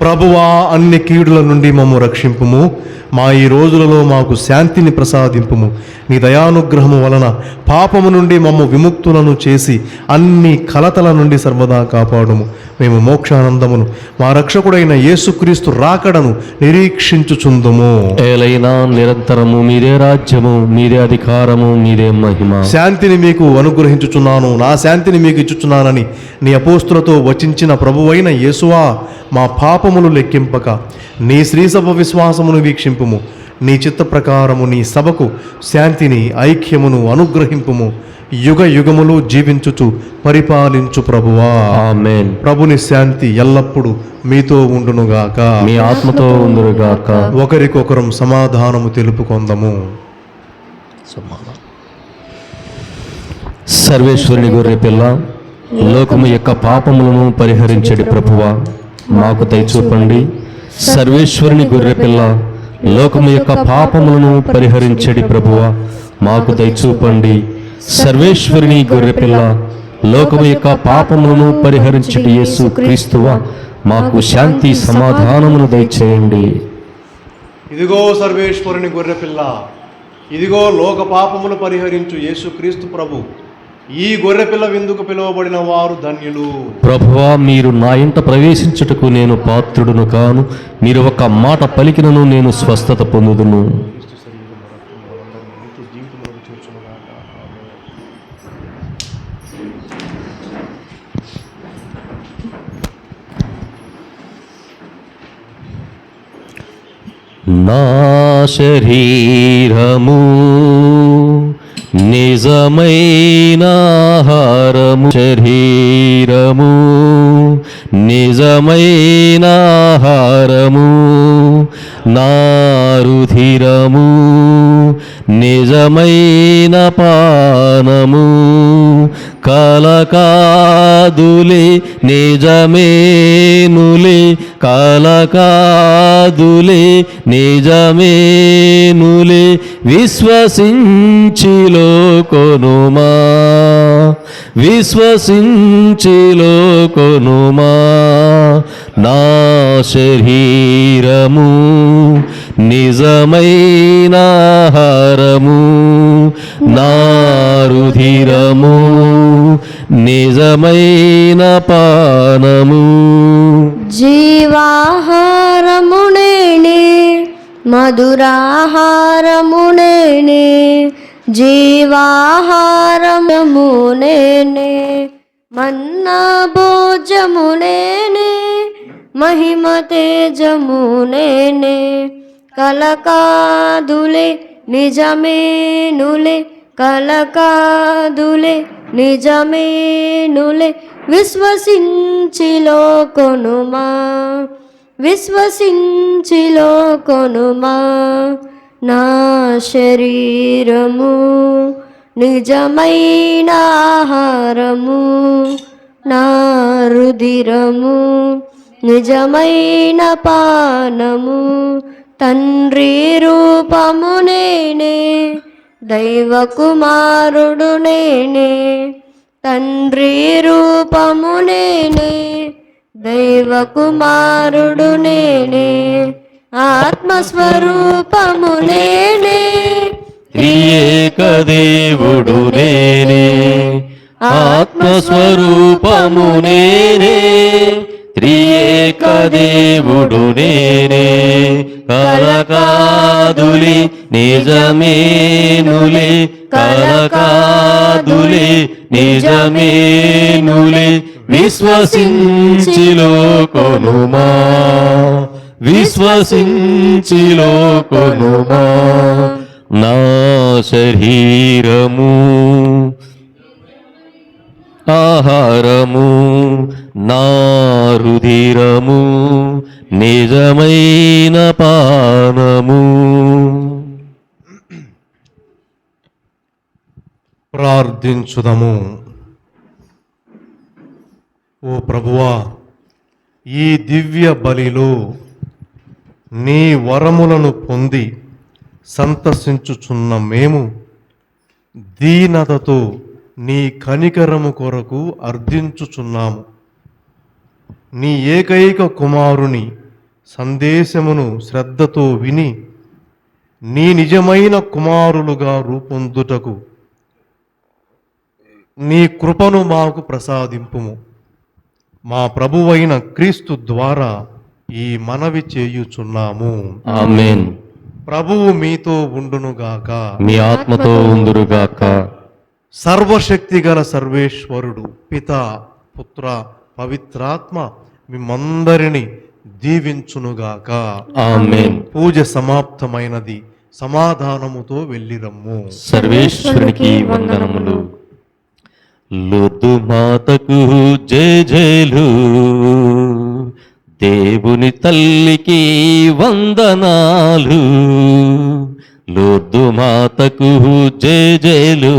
ప్రభువా, అన్ని కీడుల నుండి మమ్ము రక్షింపుము. మా ఈ రోజులలో మాకు శాంతిని ప్రసాదింపుము. నీ దయానుగ్రహము వలన పాపము నుండి మమ్ము విముక్తులను చేసి అన్ని కలతల నుండి సర్వదా కాపాడుము. మేము మోక్షానందమును మా రక్షకుడైన యేసుక్రీస్తు రాకడను నిరీక్షించుచుందుము. ఏలైనా నిరంతరము మీదే రాజ్యము, మీదే అధికారము, మీదే మహిమ. శాంతిని మీకు అనుగ్రహించుచున్నాను, నా శాంతిని మీకు ఇచ్చుచున్నానని నీ అపోస్తులతో వచించిన ప్రభువైన యేసువా, మా పాపములు లెక్కింపక నీ శ్రీసభ విశ్వాసమును వీక్షింపుము. నీ చిత్త ప్రకారము నీ సభకు శాంతిని, ఐక్యమును అనుగ్రహింపుము. యుగ యుగములు జీవించుచు పరిపాలించు ప్రభువా. ఆమేన్. ప్రభుని శాంతి ఎల్లప్పుడూ మీతో ఉండునుగాక, మీ ఆత్మతో ఉండునుగాక. ఒకరికొకరం సమాధానము తెలుపుకొందము. సర్వేశ్వరుని గొర్రె పిల్ల, లోకము యొక్క పాపములను పరిహరించడి ప్రభువా, మాకు దయచూపండి. సర్వేశ్వరుని గొర్రె పిల్ల, లోకము యొక్క పాపములను పరిహరించడి ప్రభువా, మాకు దయచూపండి. సర్వేశ్వరుని గొర్రె పిల్ల, లోకము యొక్క పాపములను పరిహరించడి యేసు క్రీస్తువా, మాకు శాంతి సమాధానమును దయచేయండి. ఇదిగో సర్వేశ్వరుని గొర్రెపిల్ల, ఇదిగో లోక పాపములు పరిహరించు యేసుక్రీస్తు ప్రభు. ఈ గొర్రెపిల్ల విందుకు పిలువబడిన వారు ధన్యులు. ప్రభువా, మీరు నా ఇంట ప్రవేశించుటకు నేను పాత్రుడును కాను. మీరు ఒక మాట పలికినను నేను స్వస్థత పొందుదును. నా శరీరము నిజమైన ఆహారము, శరీరము నిజమైన ఆహారము, నా రుధిరము నిజమైన పానము. కలకాదులే నిజమేనులే, కలకాదులే నిజమేనులే, విశ్వసించిలో కొనుమా, విశ్వసించిలో కొనుమా. నా శరీరము నిజమైన ఆహారము, నా రుధిరము నిజమైన పానము. జీవాహారము నేనే, మధురాహారము నేనే, జీవాహారము నేనే, మన్నా భోజము నేనే, మహిమ తేజము నేనే. కలకాదులే నిజమేనులే, కలకాదులే నిజమేనులే, విశ్వసించిలో కొనుమా, విశ్వసించిలో కొనుమా. నా శరీరము నిజమైన ఆహారము, నా రుధిరము నిజమైన పానము. తండ్రి రూపము నేనే, దైవ కుమారుడు నేనే, తండ్రి రూపము నేనే, దైవ కుమారుడు నేనే, ఆత్మస్వరూపము నేనే, త్రియేక దేవుడు నేనే, ఆత్మస్వరూపము నేనే, త్రియేక దేవుడు నేనే, కలకాదులి నిజమేనులే, కలకాదులి నిజమేనులే, విశ్వసించిలో కొనుమా, విశ్వసించిలో కొనుమా. నా శరీరము ఆహారము, నా రుధిరము నిజమైన పానము. ప్రార్థించుదము. ఓ ప్రభువా, ఈ దివ్య బలిలో నీ వరములను పొంది సంతసించుచున్న మేము దీనతతో నీ కనికరము కొరకు అర్థించుచున్నాము. నీ ఏకైక కుమారుని సందేశమును శ్రద్ధతో విని నీ నిజమైన కుమారులుగా రూపొందుటకు నీ కృపను మాకు ప్రసాదింపుము. మా ప్రభువైన క్రీస్తు ద్వారా ఈ మనవి చేయుచున్నాము. ఆమేన్. ప్రభువు మీతో ఉండునుగాక. మీ ఆత్మతో ఉందురుగాక. సర్వశక్తి గల సర్వేశ్వరుడు పిత పుత్ర పవిత్రాత్మ మిమ్మందరిని దీవించునుగాక. ఆమేన్. పూజ సమాప్తమైనది. సమాధానముతో వెళ్ళిరమ్ము. సర్వేశ్వరునికి వందనములు. లొద్దు మాతకు జయ జయలు, దేవుని తల్లికి వందనాలు. లొద్దు మాతకు జయ జయలు,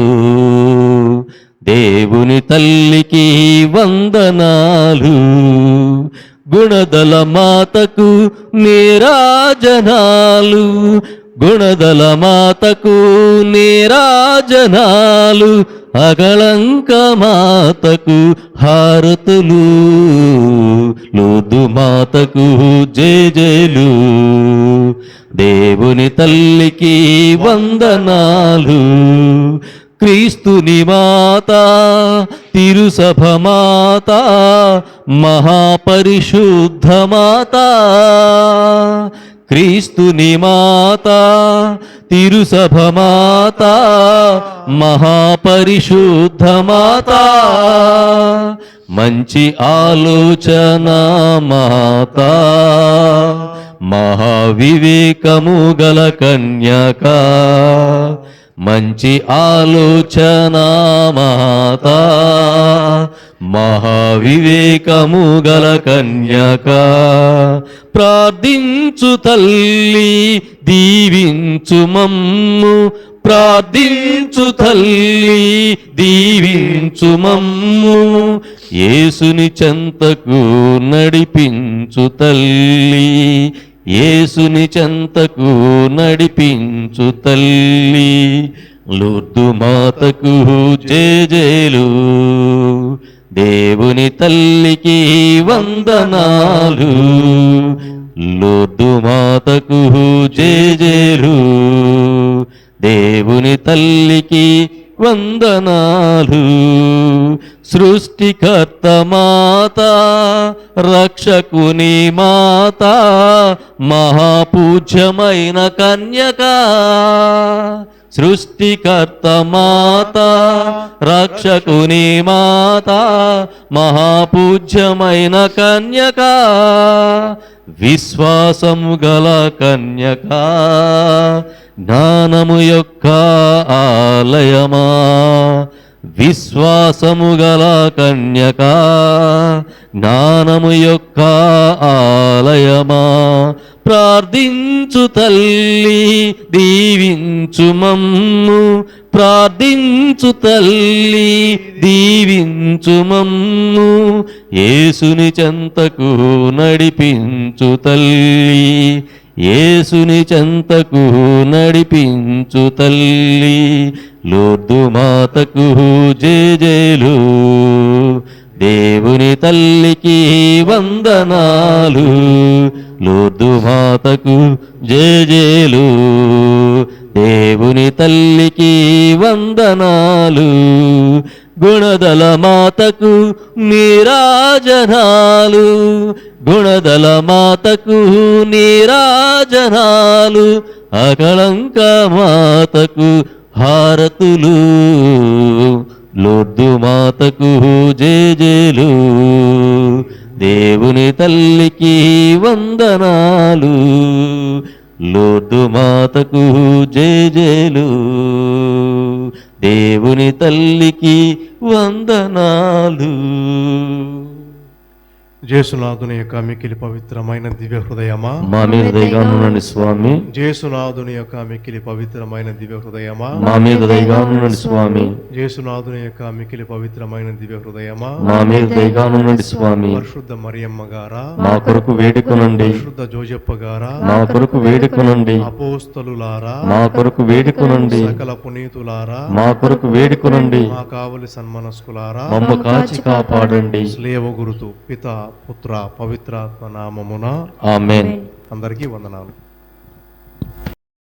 దేవుని తల్లికి వందనాలు. గుణదల మాతకు నీరాజనాలు, గుణదల మాతకు నీరాజనాలు. అగళంక మాతకు హారతులు, లొద్దు మాతకు జయ జయలు, దేవుని తల్లికి వందనాలు. క్రీస్తుని మాత, తిరుసభ మాత, మహాపరిశుద్ధ మాత. క్రీస్తుని మాత, తిరుసభ మాత, మహాపరిశుద్ధ మాత. మంచి ఆలోచన మాత, మహావివేకము గల కన్యక. మంచి ఆలోచన మాత, మహావివేకము గల కన్యక. ప్రార్థించు తల్లి దీవించు మమ్ము, ప్రార్థించు తల్లి దీవించు మమ్ము. యేసుని చెంతకు నడిపించు తల్లి, యేసుని చెంతకు నడిపించు తల్లి. లొద్దు మాతకు జయ జయలు, దేవుని తల్లికి వందనాలు. లొద్దు మాతకు జయ జయలు, దేవుని తల్లికి వందనాలు. సృష్టికర్త మాత, రక్షకుని మాత, మహాపూజ్యమైన కన్యక. సృష్టికర్త మాత, రక్షకుని మాత, మహాపూజ్యమైన కన్యక. విశ్వాసము గల కన్యక, జ్ఞానము యొక్క ఆలయమా. విశ్వాసము గల కన్యక, జ్ఞానము యొక్క ఆలయమా. ప్రార్థించు తల్లి దీవించు మమ్ము, ప్రార్థించు తల్లి దీవించు మమ్ము. యేసుని చెంతకు నడిపించు తల్లి, యేసుని చెంతకు నడిపించు తల్లి. లొద్దు మాతకు జయ జయలు, దేవుని తల్లికి వందనాలు, లూర్దు మాతకు జేజేలు. దేవుని తల్లికి వందనాలు, గుణదల మాతకు నీరాజనాలు. గుణదల మాతకు నీరాజనాలు, అకళంక మాతకు హారతులు. లూర్దు మాతకు జేజేలు. దేవుని తల్లికి వందనాలు, లూర్దు మాతకు జేజేలు. దేవుని తల్లికి వందనాలు. జేసునాథుని యొక్క మిక్కిలి పవిత్రమైన దివ్య హృదయమా, మా మీద దయగా ఉండండి స్వామి. జేసునాథుని యొక్క మిక్కిలి పవిత్రమైన దివ్య హృదయమా, మా మీద దయగా ఉండండి స్వామి. జేసునాథుని యొక్క మిక్కిలి పవిత్రమైన దివ్య హృదయమా, మా మీద దయగా ఉండండి స్వామి. పరిశుద్ధ మరియమ్మ గారా, మా కొరకు వేడుకొనండి. పరిశుద్ధ జోజప్ప గారా, మా కొరకు వేడుకొనండి. అపోస్తలులారా, మా కొరకు వేడుకొనండి. సకల పునీతులారా, మా కొరకు వేడుకొనండి. మా కావలి సన్మనస్కులారా, మమ్మ కాచి కాపాడండి. స్లేవ గురుతు పిత పుత్ర పవిత్రాత్మ నామమున ఆమేన్. అందరికీ వందనాలు.